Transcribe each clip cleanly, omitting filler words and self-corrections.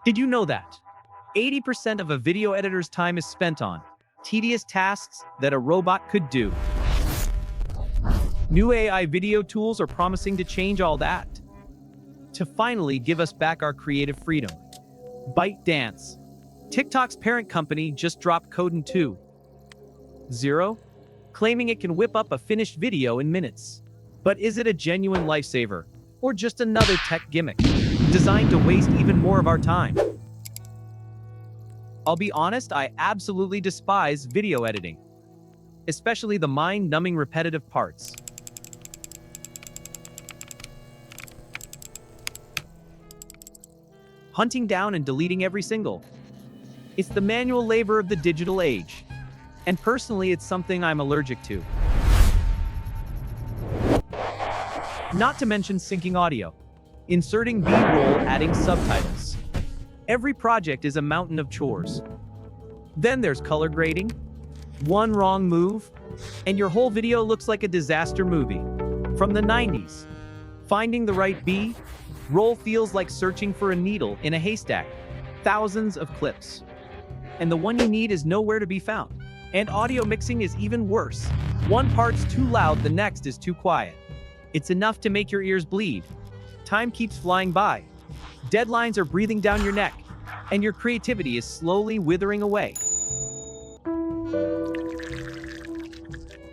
Did you know that 80% of a video editor's time is spent on tedious tasks that a robot could do? New AI video tools are promising to change all that, to finally give us back our creative freedom. ByteDance. TikTok's parent company just dropped Coden 2.0, claiming it can whip up a finished video in minutes. But is it a genuine lifesaver, or just another tech gimmick designed to waste even more of our time? I'll be honest, I absolutely despise video editing, especially the mind-numbing repetitive parts. Hunting down and deleting every single. It's the manual labor of the digital age. And personally, it's something I'm allergic to. Not to mention syncing audio, inserting B-roll, adding subtitles. Every project is a mountain of chores. Then there's color grading. One wrong move, and your whole video looks like a disaster movie from the 90s. Finding the right B-roll feels like searching for a needle in a haystack. Thousands of clips. And the one you need is nowhere to be found. And audio mixing is even worse. One part's too loud, the next is too quiet. It's enough to make your ears bleed. Time keeps flying by. Deadlines are breathing down your neck, and your creativity is slowly withering away.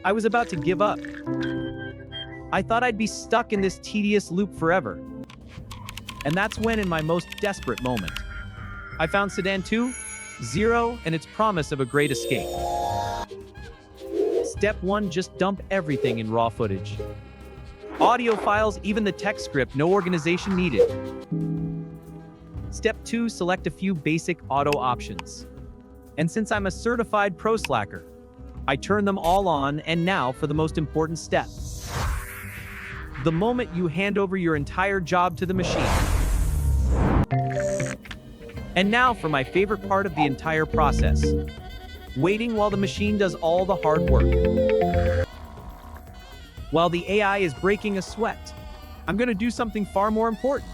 I was about to give up. I thought I'd be stuck in this tedious loop forever. And that's when, in my most desperate moment, I found Coden 2.0 and its promise of a great escape. Step 1, just dump everything in raw footage. Audio files, even the text script, no organization needed. Step 2, select a few basic auto options. And since I'm a certified pro slacker, I turn them all on, and now for the most important step. The moment you hand over your entire job to the machine. And now for my favorite part of the entire process. Waiting while the machine does all the hard work. While the AI is breaking a sweat, I'm going to do something far more important.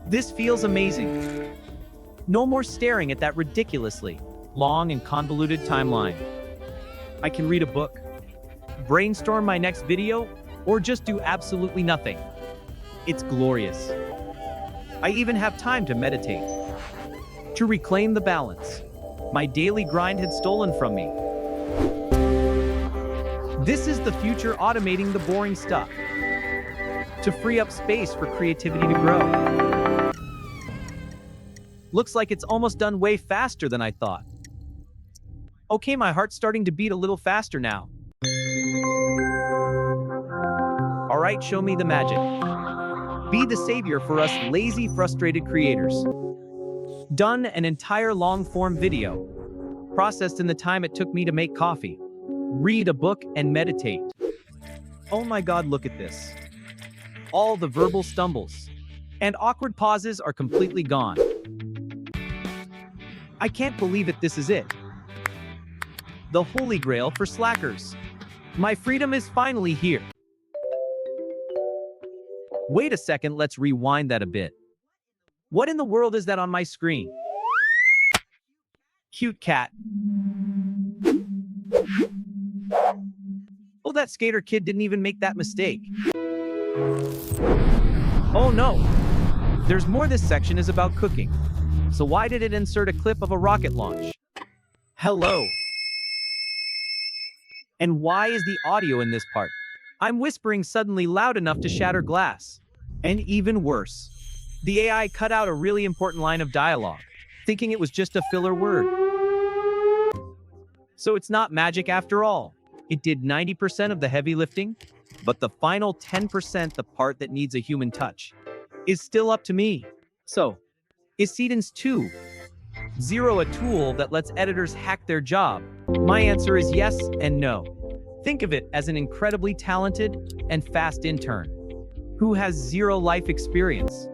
This feels amazing. No more staring at that ridiculously long and convoluted timeline. I can read a book, brainstorm my next video, or just do absolutely nothing. It's glorious. I even have time to meditate, to reclaim the balance my daily grind had stolen from me. This is the future, automating the boring stuff, to free up space for creativity to grow. Looks like it's almost done way faster than I thought. Okay, my heart's starting to beat a little faster now. All right, show me the magic. Be the savior for us lazy, frustrated creators. Done, an entire long-form video, processed in the time it took me to make coffee, read a book, and meditate. Oh my God, look at this. All the verbal stumbles and awkward pauses are completely gone. I can't believe it, this is it. The holy grail for slackers. My freedom is finally here. Wait a second, let's rewind that a bit. What in the world is that on my screen? Cute cat. Oh, that skater kid didn't even make that mistake. Oh no, there's more. This section is about cooking. So why did it insert a clip of a rocket launch? Hello. And why is the audio in this part? I'm whispering suddenly loud enough to shatter glass. And even worse, the AI cut out a really important line of dialogue, thinking it was just a filler word. So it's not magic after all. It did 90% of the heavy lifting, but the final 10%, the part that needs a human touch, is still up to me. So, is Coden 2.0 a tool that lets editors hack their job? My answer is yes and no. Think of it as an incredibly talented and fast intern who has zero life experience.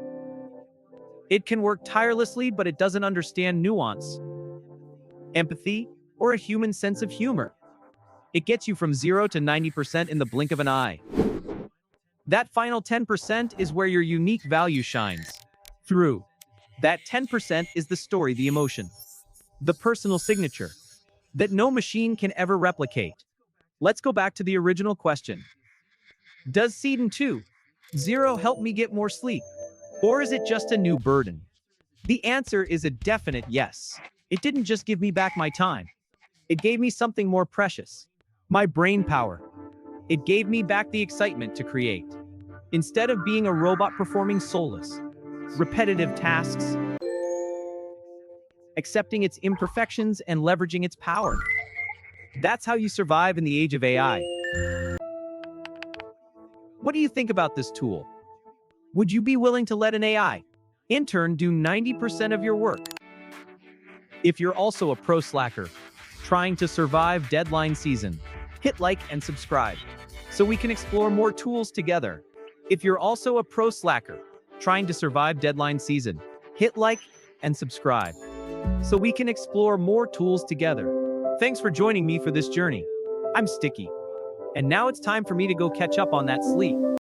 It can work tirelessly, but it doesn't understand nuance, empathy, or a human sense of humor. It gets you from 0 to 90% in the blink of an eye. That final 10% is where your unique value shines through. That 10% is the story, the emotion, the personal signature that no machine can ever replicate. Let's go back to the original question. Does Coden 2.0 help me get more sleep? Or is it just a new burden? The answer is a definite yes. It didn't just give me back my time. It gave me something more precious. My brain power. It gave me back the excitement to create. Instead of being a robot performing soulless, repetitive tasks, accepting its imperfections and leveraging its power. That's how you survive in the age of AI. What do you think about this tool? Would you be willing to let an AI intern do 90% of your work? If you're also a pro slacker, trying to survive deadline season, hit like and subscribe so we can explore more tools together. If you're also a pro slacker, trying to survive deadline season, hit like and subscribe so we can explore more tools together. Thanks for joining me for this journey. I'm Sticky. And now it's time for me to go catch up on that sleep.